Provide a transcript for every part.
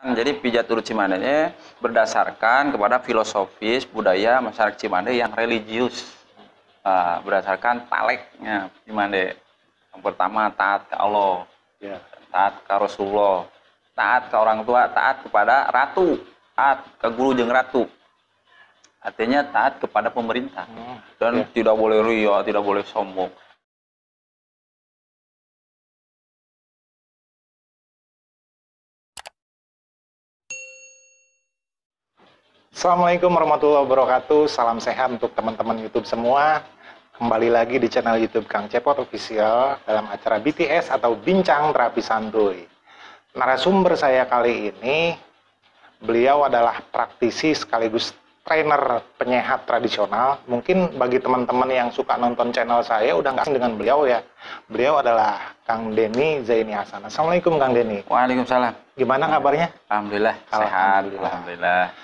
Jadi pijat urut Cimande ini berdasarkan kepada filosofis budaya masyarakat Cimande yang religius. Berdasarkan taleknya Cimande. Yang pertama taat ke Allah, taat ke Rasulullah, taat ke orang tua, taat kepada ratu, taat ke guru jeung ratu. Artinya taat kepada pemerintah dan tidak boleh ria, tidak boleh sombong. Assalamualaikum warahmatullahi wabarakatuh. Salam sehat untuk teman-teman YouTube semua. Kembali lagi di channel YouTube Kang Cepot Official dalam acara BTS atau Bincang Terapi Santuy. Narasumber saya kali ini, beliau adalah praktisi sekaligus trainer penyehat tradisional. Mungkin bagi teman-teman yang suka nonton channel saya udah nggak asing dengan beliau ya. Beliau adalah Kang Denny Zaini Hasan. Assalamualaikum Kang Denny. Waalaikumsalam. Gimana kabarnya? Alhamdulillah, sehat. Alhamdulillah.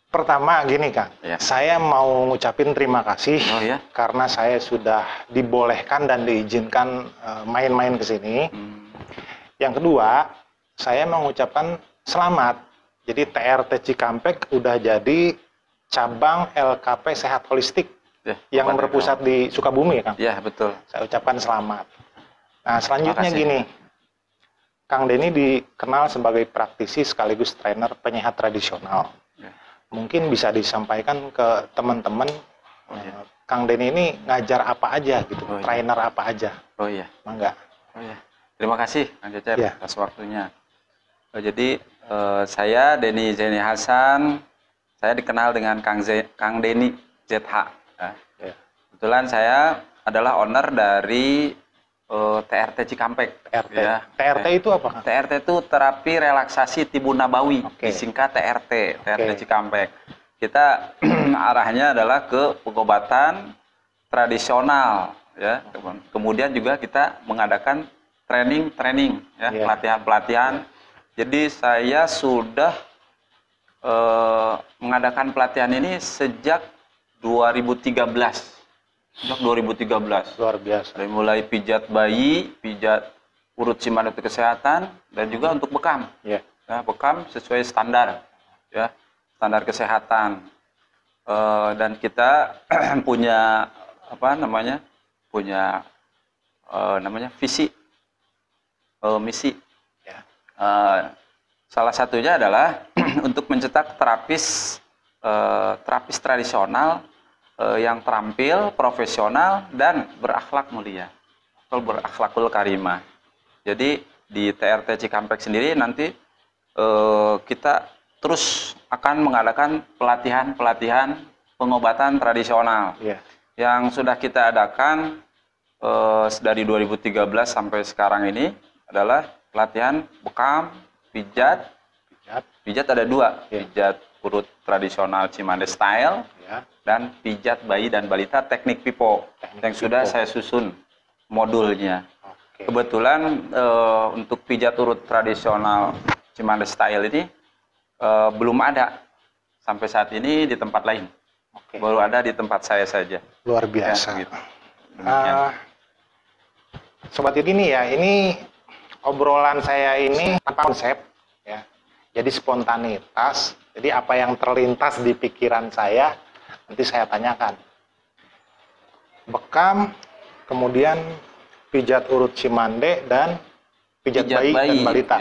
Pertama gini Kang, saya mau ngucapin terima kasih karena saya sudah dibolehkan dan diizinkan main-main ke sini. Yang kedua, saya mau mengucapkan selamat. Jadi TRT Cikampek udah jadi cabang LKP Sehat Holistik yang berpusat di Sukabumi ya Kang? Iya, betul. Saya ucapkan selamat. Nah, selanjutnya gini, Kang Denny dikenal sebagai praktisi sekaligus trainer penyehat tradisional. Mungkin bisa disampaikan ke teman-teman, Kang Denny ini ngajar apa aja gitu, trainer apa aja. Mangga. Terima kasih Kang Cecep atas waktunya. Jadi saya Denny Zaini Hasan, saya dikenal dengan Kang Denny ZH. Kebetulan saya adalah owner dari TRT Cikampek. TRT itu apa? TRT itu terapi relaksasi tibu nabawi, disingkat TRT Cikampek. Kita arahnya adalah ke pengobatan tradisional, ya. Kemudian juga kita mengadakan training, pelatihan-pelatihan. Jadi saya sudah mengadakan pelatihan ini sejak 2013. Sejak 2013. Luar biasa. Dari mulai pijat bayi, pijat urut Cimande untuk kesehatan, dan juga untuk bekam. Bekam sesuai standar, standar kesehatan. Dan kita punya visi, misi. Salah satunya adalah untuk mencetak terapis tradisional yang terampil, profesional, dan berakhlak mulia atau berakhlakul karimah. Jadi di TRT Cikampek sendiri nanti kita terus akan mengadakan pelatihan pengobatan tradisional yang sudah kita adakan dari 2013 sampai sekarang ini adalah pelatihan bekam, pijat ada dua, pijat urut tradisional Cimande style, dan pijat bayi dan balita teknik pipo yang sudah saya susun modulnya. Kebetulan untuk pijat urut tradisional Cimande style ini belum ada sampai saat ini di tempat lain. Baru ada di tempat saya saja. Luar biasa. Sobat ini ya, ini obrolan saya ini tanpa konsep ya. Jadi spontanitas. Jadi apa yang terlintas di pikiran saya nanti saya tanyakan. Bekam, kemudian pijat urut Cimande, dan pijat bayi dan balita.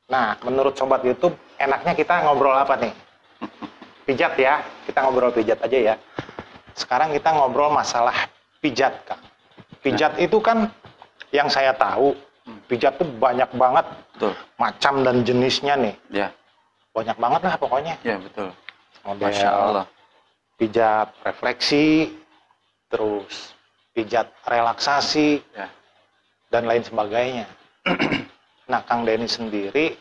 Nah, menurut Sobat YouTube, enaknya kita ngobrol apa nih? Pijat ya, kita ngobrol pijat aja ya. Sekarang kita ngobrol masalah pijat, Kang. Pijat itu kan yang saya tahu, pijat tuh banyak banget macam dan jenisnya nih. Banyak banget lah pokoknya. Betul. Model Masya Allah. Pijat refleksi, terus pijat relaksasi, dan lain sebagainya. Nah, Kang Denny sendiri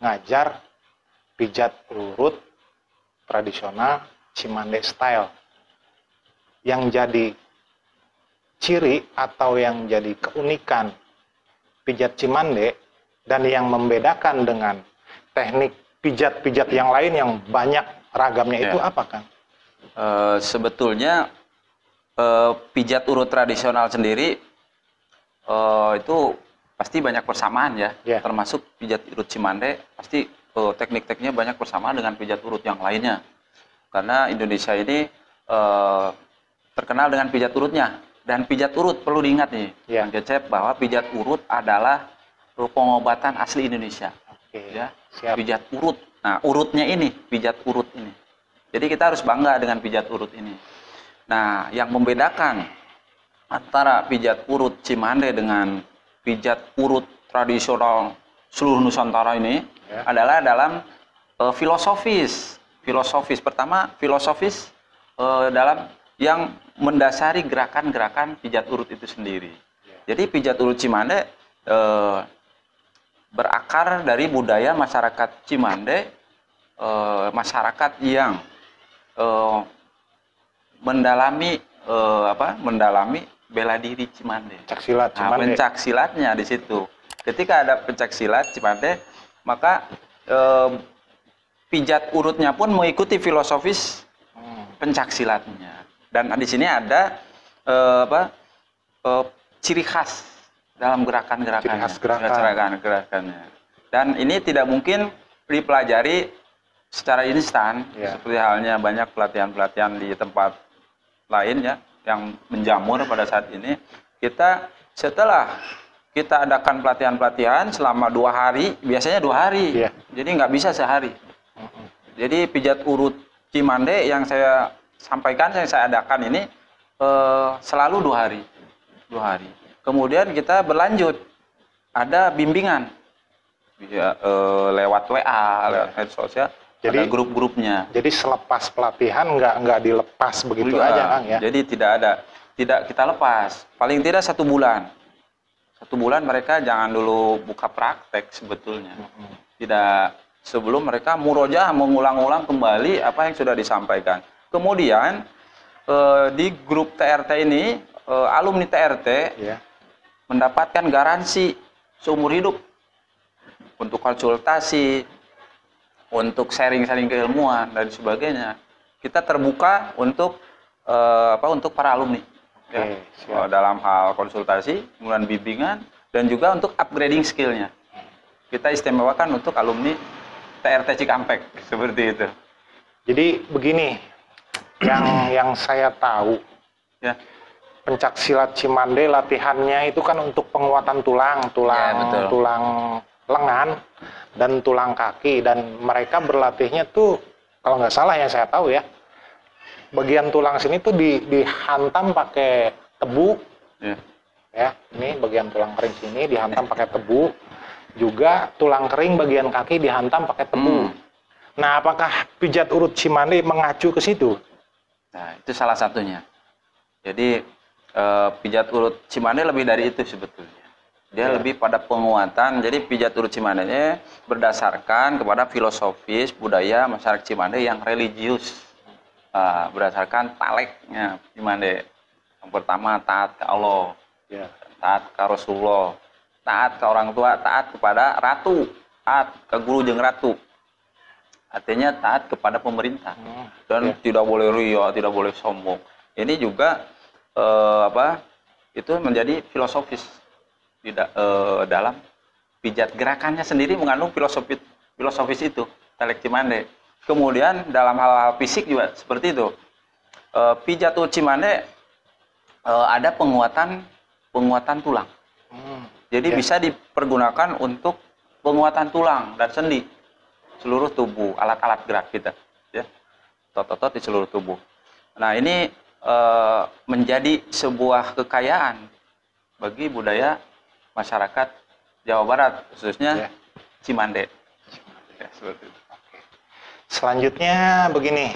ngajar pijat urut tradisional Cimande style. Yang jadi ciri atau yang jadi keunikan pijat Cimande dan yang membedakan dengan teknik pijat-pijat yang lain yang banyak ragamnya itu apa, Kang? Sebetulnya pijat urut tradisional sendiri itu pasti banyak persamaan ya. Termasuk pijat urut Cimande pasti teknik-tekniknya banyak persamaan dengan pijat urut yang lainnya. Karena Indonesia ini terkenal dengan pijat urutnya. Dan pijat urut perlu diingat nih, Kang Cecep, bahwa pijat urut adalah pengobatan asli Indonesia. Ya, pijat urut. Nah, urutnya ini, pijat urut ini. Jadi kita harus bangga dengan pijat urut ini. Nah, yang membedakan antara pijat urut Cimande dengan pijat urut tradisional seluruh Nusantara ini adalah dalam filosofis. Pertama, filosofis dalam yang mendasari gerakan-gerakan pijat urut itu sendiri. Jadi pijat urut Cimande berakar dari budaya masyarakat Cimande, masyarakat yang mendalami bela diri Cimande. Pencaksilat Cimande. Pencaksilatnya di situ. Ketika ada pencaksilat Cimande, maka pijat urutnya pun mengikuti filosofis pencaksilatnya. Dan di sini ada ciri khas dalam gerakannya. Dan ini tidak mungkin dipelajari secara instan, seperti halnya banyak pelatihan-pelatihan di tempat lain ya, yang menjamur pada saat ini. Setelah kita adakan pelatihan-pelatihan selama 2 hari, biasanya 2 hari, jadi nggak bisa sehari. Jadi pijat urut Cimande yang saya sampaikan, yang saya adakan ini selalu 2 hari. 2 hari. Kemudian kita berlanjut, ada bimbingan lewat WA, lewat medsos ya. Jadi ada grup-grupnya. Jadi selepas pelatihan nggak dilepas begitu aja, Kang ya? Jadi tidak kita lepas. Paling tidak 1 bulan. 1 bulan mereka jangan dulu buka praktek sebetulnya. Tidak, sebelum mereka murojaah mengulang-ulang kembali apa yang sudah disampaikan. Kemudian di grup TRT ini alumni TRT mendapatkan garansi seumur hidup untuk konsultasi, untuk sharing-sharing keilmuan dan sebagainya. Kita terbuka untuk untuk para alumni dalam hal konsultasi, kemudian bimbingan, dan juga untuk upgrading skillnya. Kita istimewakan untuk alumni TRT Cikampek seperti itu. Jadi begini, yang saya tahu pencaksilat Cimande latihannya itu kan untuk penguatan tulang lengan dan tulang kaki, dan mereka berlatihnya tuh kalau nggak salah yang saya tahu ya, bagian tulang sini tuh dihantam pakai tebu, ya ini bagian tulang kering sini dihantam pakai tebu, juga tulang kering bagian kaki dihantam pakai tebu. Nah, apakah pijat urut Cimande mengacu ke situ? Nah, itu salah satunya. Jadi pijat urut Cimande lebih dari itu sebetulnya. Dia lebih pada penguatan. Jadi pijat urut Cimande berdasarkan kepada filosofis budaya masyarakat Cimande yang religius. Berdasarkan taleknya Cimande. Yang pertama, taat ke Allah, taat ke Rasulullah, taat ke orang tua, taat kepada ratu, taat ke guru jeung ratu. Artinya taat kepada pemerintah dan tidak boleh ria, tidak boleh sombong. Ini juga itu menjadi filosofis dalam pijat, gerakannya sendiri mengandung filosofis itu talek Cimande. Kemudian dalam hal fisik juga seperti itu. Pijat urut Cimande ada penguatan tulang. Jadi bisa dipergunakan untuk penguatan tulang dan sendi seluruh tubuh, alat-alat gerak kita, ya, otot-otot di seluruh tubuh. Nah, ini menjadi sebuah kekayaan bagi budaya masyarakat Jawa Barat, khususnya Cimande. Ya, seperti itu. Selanjutnya begini,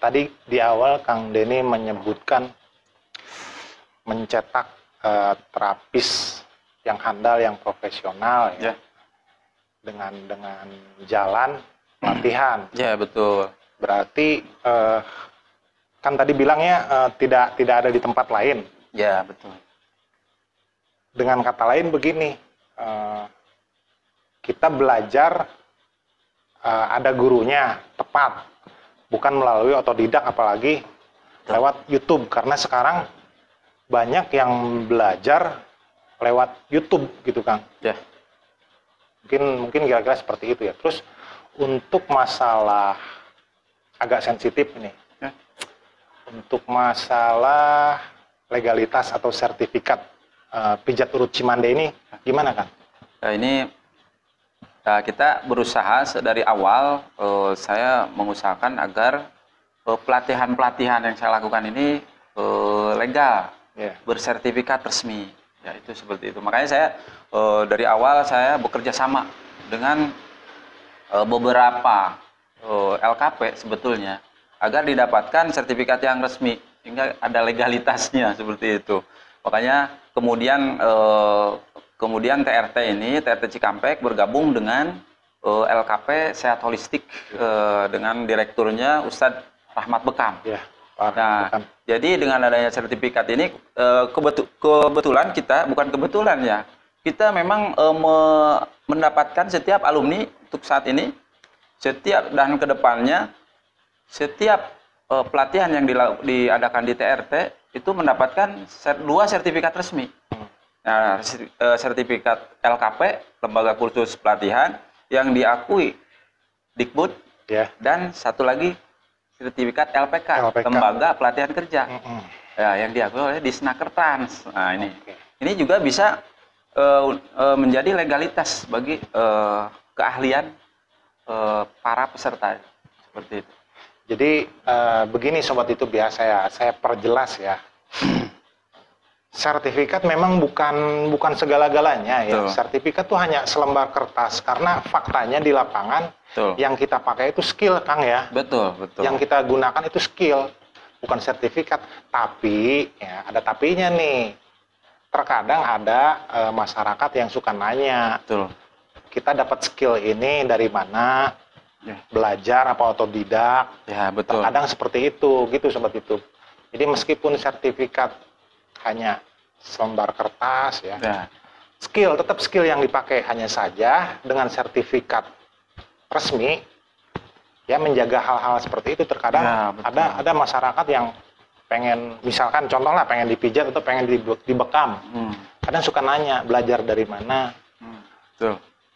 tadi di awal Kang Denny menyebutkan mencetak terapis yang handal, yang profesional, dengan jalan latihan. Ya, betul. Berarti kan tadi bilangnya tidak ada di tempat lain. Ya, betul. Dengan kata lain begini, kita belajar ada gurunya tepat, bukan melalui otodidak, apalagi lewat YouTube, karena sekarang banyak yang belajar lewat YouTube gitu Kang. Ya. Mungkin kira-kira seperti itu ya. Terus untuk masalah agak sensitif ini. Ya. Untuk masalah legalitas atau sertifikat pijat urut Cimande ini gimana Kang? Nah, ini kita berusaha dari awal, saya mengusahakan agar pelatihan-pelatihan yang saya lakukan ini legal, bersertifikat resmi. Ya, itu seperti itu. Makanya saya dari awal saya bekerja sama dengan beberapa LKP sebetulnya agar didapatkan sertifikat yang resmi sehingga ada legalitasnya seperti itu. Makanya kemudian TRT Cikampek bergabung dengan LKP Sehat Holistik dengan direkturnya Ustadz Rahmat Bekam. Ya, nah, Bekam. Jadi dengan adanya sertifikat ini kebetulan kita, bukan kebetulan ya, kita memang mendapatkan setiap alumni untuk saat ini, setiap dan kedepannya, setiap pelatihan yang diadakan di TRT itu mendapatkan 2 sertifikat resmi. Nah, sertifikat LKP, Lembaga Kursus Pelatihan, yang diakui Dikbud, dan satu lagi sertifikat LPK, Lembaga Pelatihan Kerja, ya, yang diakui oleh Disnakertrans. Nah, ini juga bisa menjadi legalitas bagi keahlian para peserta seperti itu. Jadi begini Sobat YouTube ya, saya perjelas ya. Sertifikat memang bukan segala-galanya ya. Sertifikat tuh hanya selembar kertas karena faktanya di lapangan yang kita pakai itu skill Kang ya. Betul. Yang kita gunakan itu skill, bukan sertifikat. Tapi ya ada tapinya nih. Terkadang ada masyarakat yang suka nanya. Kita dapat skill ini dari mana? Belajar apa otodidak? Ya, betul. Terkadang seperti itu gitu Sobat YouTube. Jadi meskipun sertifikat hanya selembar kertas ya. Tetap skill yang dipakai, hanya saja dengan sertifikat resmi ya menjaga hal-hal seperti itu. Terkadang ada masyarakat yang pengen, misalkan contohnya pengen dipijat atau pengen dibekam. Kadang suka nanya belajar dari mana.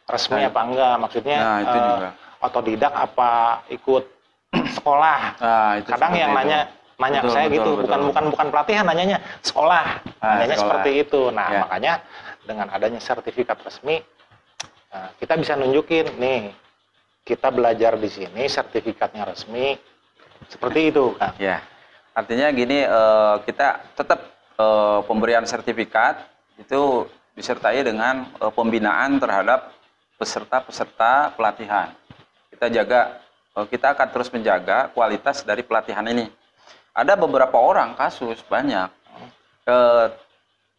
Resmi apa enggak? Maksudnya itu juga. Otodidak apa ikut sekolah. Kadang yang nanya ke saya gitu, bukan pelatihan, nanyanya sekolah, nanyanya seperti itu. Nah, makanya dengan adanya sertifikat resmi, kita bisa nunjukin nih, kita belajar di sini, sertifikatnya resmi, seperti itu, Kang. Ya, artinya gini, kita tetap pemberian sertifikat itu disertai dengan pembinaan terhadap peserta-peserta pelatihan. Kita akan terus menjaga kualitas dari pelatihan ini. Ada beberapa orang kasus banyak,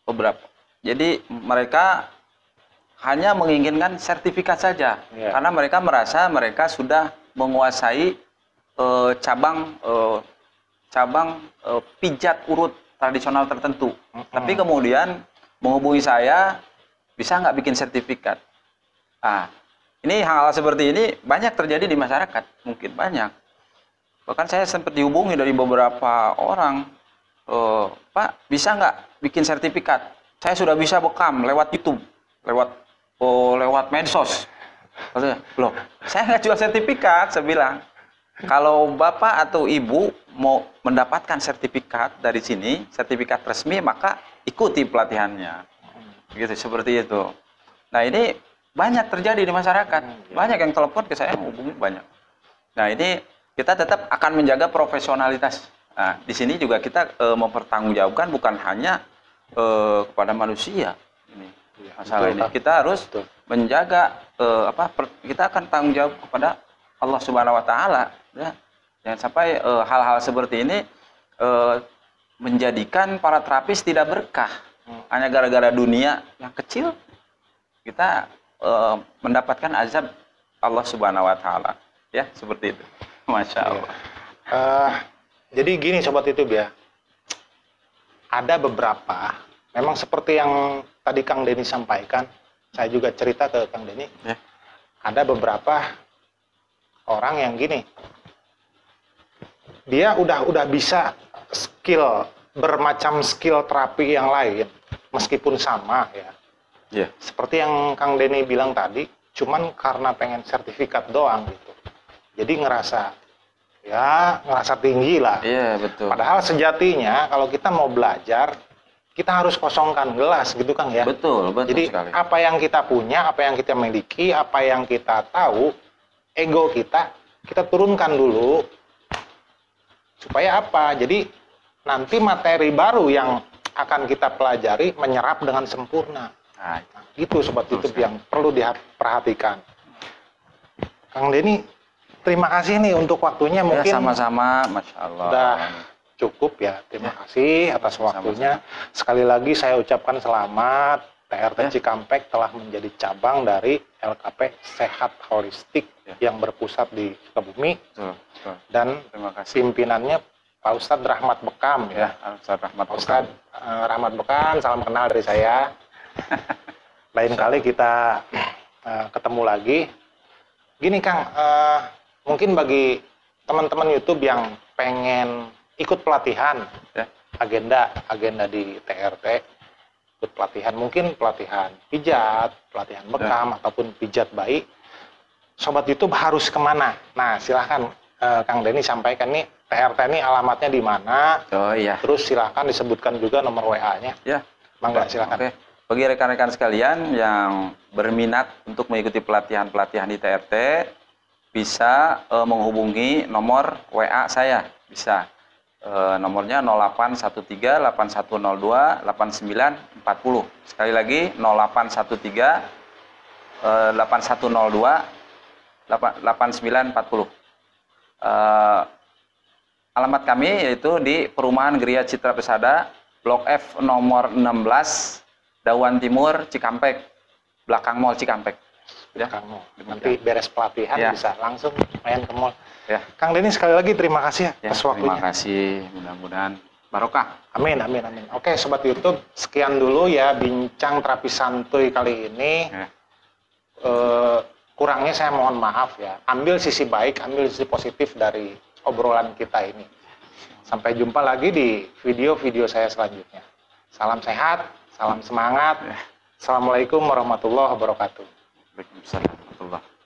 beberapa. Jadi mereka hanya menginginkan sertifikat saja, karena mereka merasa mereka sudah menguasai cabang pijat urut tradisional tertentu. Tapi kemudian menghubungi saya, bisa nggak bikin sertifikat? Ini hal-hal seperti ini banyak terjadi di masyarakat, mungkin banyak. Bahkan saya sempat dihubungi dari beberapa orang, Pak, bisa nggak bikin sertifikat? Saya sudah bisa bekam lewat YouTube, lewat medsos. Loh, saya nggak jual sertifikat, saya bilang. Kalau Bapak atau Ibu mau mendapatkan sertifikat dari sini, sertifikat resmi, maka ikuti pelatihannya. Gitu, seperti itu. Nah, ini banyak terjadi di masyarakat. Banyak yang telepon ke saya, hubungi banyak. Nah, ini kita tetap akan menjaga profesionalitas. Nah, di sini juga kita mempertanggungjawabkan bukan hanya kepada manusia ini masalah ini. Kita harus menjaga kita akan tanggung jawab kepada Allah Subhanahu Wa Taala. Ya. Jangan sampai hal-hal seperti ini menjadikan para terapis tidak berkah. Hanya gara-gara dunia yang kecil kita mendapatkan azab Allah Subhanahu Wa Taala. Ya, seperti itu. Masya Allah. Jadi gini Sobat YouTube ya, ada beberapa, memang seperti yang tadi Kang Denny sampaikan, saya juga cerita ke Kang Denny, ada beberapa orang yang gini, dia udah bisa skill, bermacam skill terapi yang lain, meskipun sama ya. Yeah. Seperti yang Kang Denny bilang tadi, cuman karena pengen sertifikat doang gitu. Jadi ngerasa tinggi lah. Iya, betul. Padahal sejatinya kalau kita mau belajar, kita harus kosongkan gelas gitu Kang ya. Betul Jadi sekali. apa yang kita punya, apa yang kita miliki, apa yang kita tahu, ego kita turunkan dulu. Supaya apa? Jadi nanti materi baru yang akan kita pelajari menyerap dengan sempurna. Nah, itu Sobat YouTube yang perlu diperhatikan. Kang Denny, terima kasih nih untuk waktunya. Mungkin sama-sama, Masya Allah. Udah cukup ya. Terima kasih atas waktunya. Sekali lagi saya ucapkan selamat. TRT Cikampek telah menjadi cabang dari LKP Sehat Holistik yang berpusat di Sukabumi. Dan terima kasih. Pimpinannya Pak Ustadz Rahmat Bekam ya. Ustadz Rahmat Bekam, salam kenal dari saya. Lain kali kita ketemu lagi. Gini Kang, mungkin bagi teman-teman YouTube yang pengen ikut pelatihan, agenda di TRT, ikut pelatihan, mungkin pelatihan pijat, pelatihan bekam, ataupun pijat bayi, Sobat YouTube harus kemana? Nah, silahkan Kang Denny sampaikan nih, TRT ini alamatnya di mana? Oh iya. Terus silahkan disebutkan juga nomor WA-nya. Ya. Mangga, silahkan. Oke. Bagi rekan-rekan sekalian yang berminat untuk mengikuti pelatihan-pelatihan di TRT, bisa menghubungi nomor WA saya. Bisa. Nomornya 0813 8102 8940. Sekali lagi 0813 8102 8940. Alamat kami yaitu di Perumahan Geria Citra Pesada, Blok F nomor 16, Dawan Timur, Cikampek, belakang Mall Cikampek. Belakang mall. Nanti beres pelatihan bisa langsung main ke mall. Ya. Kang Denny sekali lagi terima kasih ya atas waktunya. Terima kasih, mudah-mudahan barokah. Amin, amin, amin. Oke Sobat YouTube, sekian dulu ya bincang terapi santuy kali ini. Kurangnya saya mohon maaf ya. Ambil sisi baik, ambil sisi positif dari obrolan kita ini. Sampai jumpa lagi di video-video saya selanjutnya. Salam sehat, salam semangat. Assalamualaikum warahmatullahi wabarakatuh. Waalaikumsalam warahmatullahi wabarakatuh.